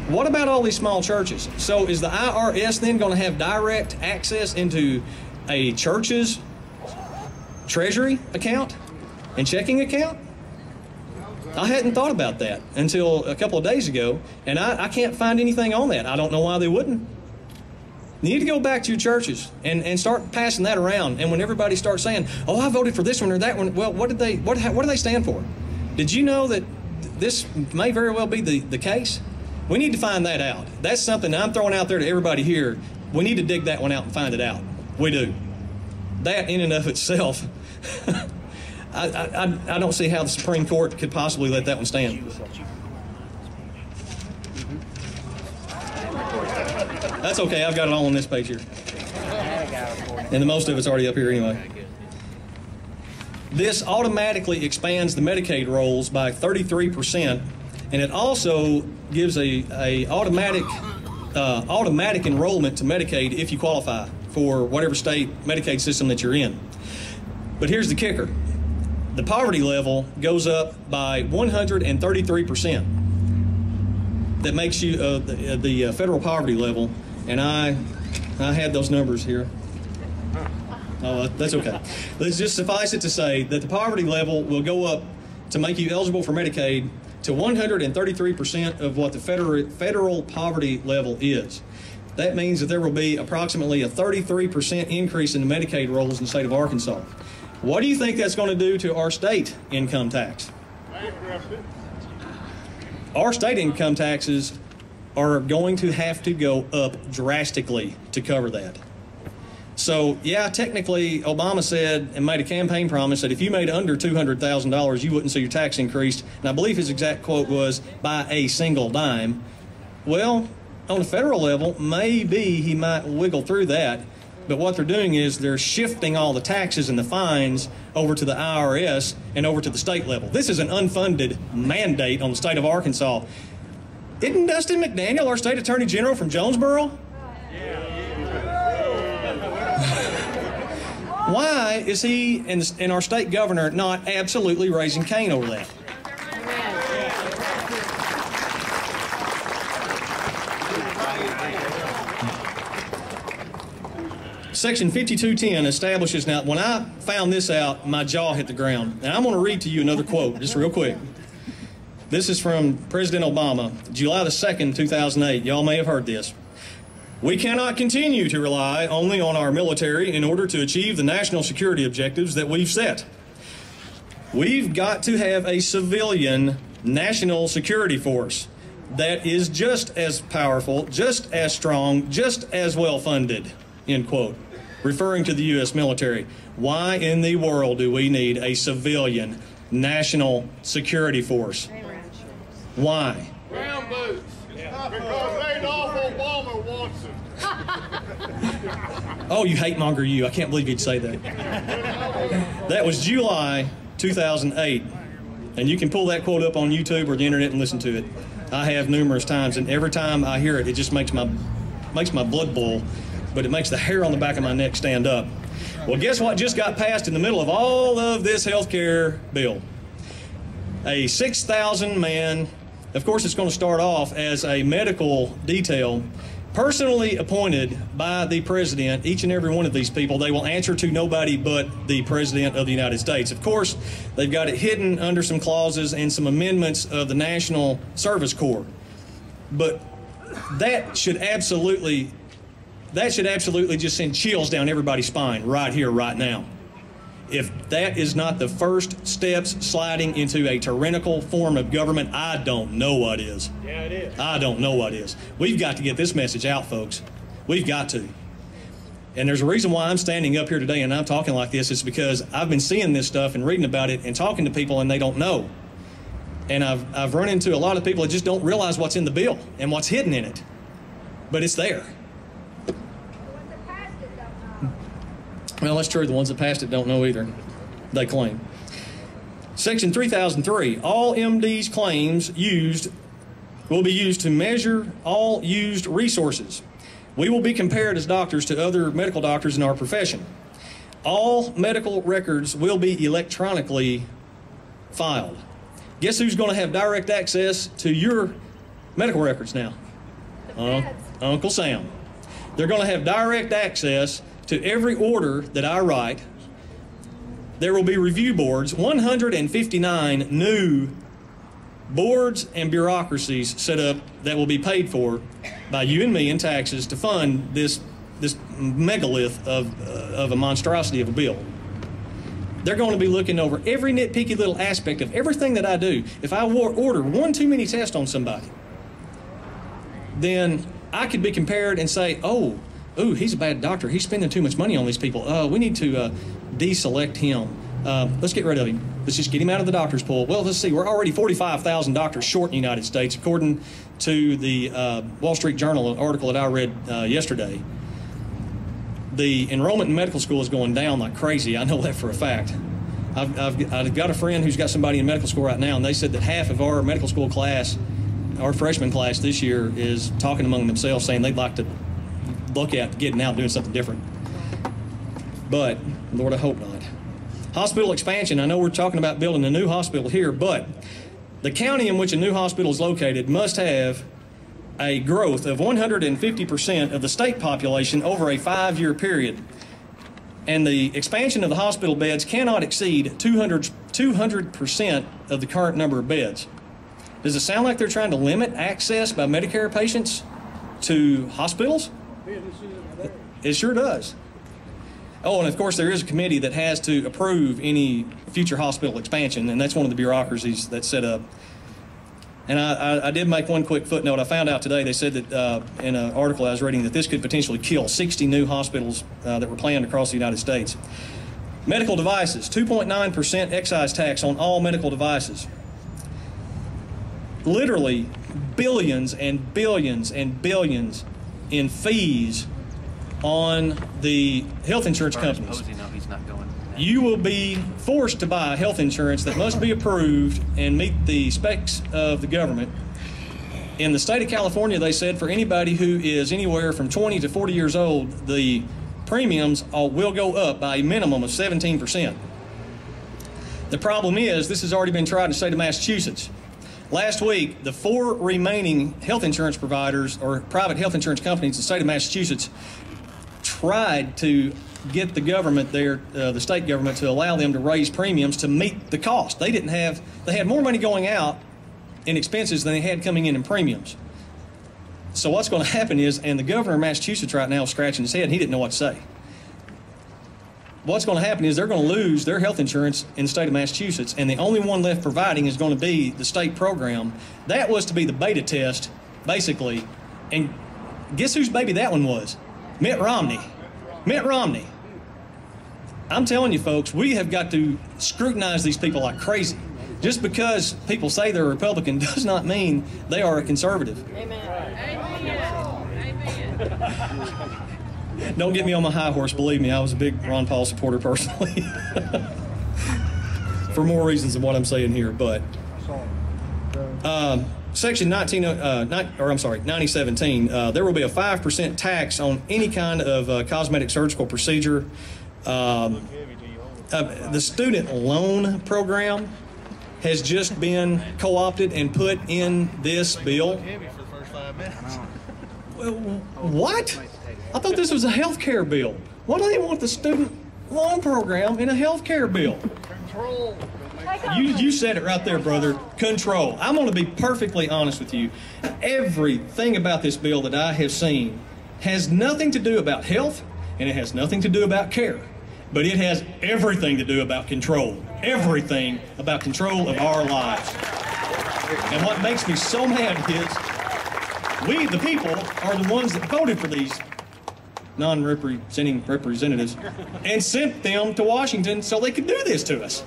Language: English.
What about all these small churches? So is the IRS then going to have direct access into a church's treasury account and checking account? I hadn't thought about that until a couple of days ago, and I can't find anything on that. I don't know why they wouldn't. You need to go back to your churches and start passing that around. And when everybody starts saying, "Oh, I voted for this one or that one," well, what do they stand for? Did you know that this may very well be the case? We need to find that out. That's something I'm throwing out there to everybody here. We need to dig that one out and find it out. We do. That in and of itself, I don't see how the Supreme Court could possibly let that one stand. That's okay, I've got it all on this page here. And the most of it's already up here anyway. This automatically expands the Medicaid rolls by 33%, and it also gives a automatic enrollment to Medicaid if you qualify for whatever state Medicaid system that you're in. But here's the kicker. The poverty level goes up by 133%. That makes you the federal poverty level, and I had those numbers here. Oh, that's okay. Let's just suffice it to say that the poverty level will go up to make you eligible for Medicaid to 133% of what the federal poverty level is. That means that there will be approximately a 33% increase in the Medicaid rolls in the state of Arkansas. What do you think that's going to do to our state income tax? Our state income taxes are going to have to go up drastically to cover that. So, yeah, technically, Obama said and made a campaign promise that if you made under $200,000, you wouldn't see your tax increased. And I believe his exact quote was, by a single dime. Well, on the federal level, maybe he might wiggle through that. But what they're doing is they're shifting all the taxes and the fines over to the IRS and over to the state level. This is an unfunded mandate on the state of Arkansas. Isn't Dustin McDaniel our state attorney general from Jonesboro? Why is he and our state governor not absolutely raising Cain over that? Section 5210 establishes, now when I found this out, my jaw hit the ground. And I'm going to read to you another quote, just real quick. This is from President Obama, July the 2nd, 2008. Y'all may have heard this. We cannot continue to rely only on our military in order to achieve the national security objectives that we've set. We've got to have a civilian national security force that is just as powerful, just as strong, just as well funded, end quote, referring to the U.S. military. Why in the world do we need a civilian national security force? Why? Brown boots. Because Adolf Obama wants them. Oh, you hate monger, you. I can't believe you'd say that. That was July 2008. And you can pull that quote up on YouTube or the internet and listen to it. I have numerous times, and every time I hear it, it just makes my blood boil, but it makes the hair on the back of my neck stand up. Well, guess what just got passed in the middle of all of this health care bill? A 6,000 man, of course it's going to start off as a medical detail, personally appointed by the president. Each and every one of these people, they will answer to nobody but the president of the United States. Of course, they've got it hidden under some clauses and some amendments of the National Service Corps. But that should absolutely just send chills down everybody's spine right here, right now. If that is not the first steps sliding into a tyrannical form of government, I don't know what is. Yeah, it is. I don't know what is. We've got to get this message out, folks. We've got to. And there's a reason why I'm standing up here today and I'm talking like this. It's because I've been seeing this stuff and reading about it and talking to people and they don't know. And I've run into a lot of people that just don't realize what's in the bill and what's hidden in it. But it's there. Well, that's true. The ones that passed it don't know either, they claim. Section 3003, all MD's claims will be used to measure all used resources. We will be compared as doctors to other medical doctors in our profession. All medical records will be electronically filed. Guess who's going to have direct access to your medical records now? Uncle Sam. They're going to have direct access to every order that I write. There will be review boards, 159 new boards and bureaucracies set up that will be paid for by you and me in taxes to fund this megalith of a monstrosity of a bill. They're going to be looking over every nitpicky little aspect of everything that I do. If I order one too many tests on somebody, then I could be compared and say, oh, he's a bad doctor. He's spending too much money on these people. We need to deselect him. Let's get rid of him. Let's just get him out of the doctor's pool. Well, let's see. We're already 45,000 doctors short in the United States, according to the Wall Street Journal article that I read yesterday. The enrollment in medical school is going down like crazy. I know that for a fact. I've got a friend who's got somebody in medical school right now, and they said that half of our medical school class, our freshman class this year, is talking among themselves saying they'd like to look at getting out and doing something different. But, Lord, I hope not. Hospital expansion. I know we're talking about building a new hospital here, but the county in which a new hospital is located must have a growth of 150% of the state population over a 5-year period. And the expansion of the hospital beds cannot exceed 200% of the current number of beds. Does it sound like they're trying to limit access by Medicare patients to hospitals? It sure does. Oh, and of course there is a committee that has to approve any future hospital expansion, and that's one of the bureaucracies that's set up. And I did make one quick footnote. I found out today, they said that in an article I was reading, that this could potentially kill 60 new hospitals that were planned across the United States. Medical devices, 2.9% excise tax on all medical devices. Literally billions and billions and billions in fees on the health insurance companies. You will be forced to buy health insurance that must be approved and meet the specs of the government. In the state of California, they said for anybody who is anywhere from 20 to 40 years old, the premiums will go up by a minimum of 17%. The problem is, this has already been tried in the state of Massachusetts. Last week, the 4 remaining health insurance providers or private health insurance companies in the state of Massachusetts tried to get the government there, the state government, to allow them to raise premiums to meet the cost. They had more money going out in expenses than they had coming in premiums. So what's going to happen is, and the governor of Massachusetts right now is scratching his head, and he didn't know what to say. What's going to happen is they're going to lose their health insurance in the state of Massachusetts, and the only one left providing is going to be the state program. That was to be the beta test, basically, and guess whose baby that one was? Mitt Romney. Mitt Romney. I'm telling you, folks, we have got to scrutinize these people like crazy. Just because people say they're a Republican does not mean they are a conservative. Amen. Amen. Don't get me on my high horse, believe me, I was a big Ron Paul supporter personally. For more reasons than what I'm saying here, but Section 9017, there will be a 5% tax on any kind of cosmetic surgical procedure. The student loan program has just been co-opted and put in this bill. What? I thought this was a health care bill. Why do they want the student loan program in a health care bill? Control. You said it right there, brother. Control. I'm going to be perfectly honest with you. Everything about this bill that I have seen has nothing to do about health, and it has nothing to do about care. But it has everything to do about control. Everything about control of our lives. And what makes me so mad is we, the people, are the ones that voted for these non-representing representatives and sent them to Washington so they could do this to us.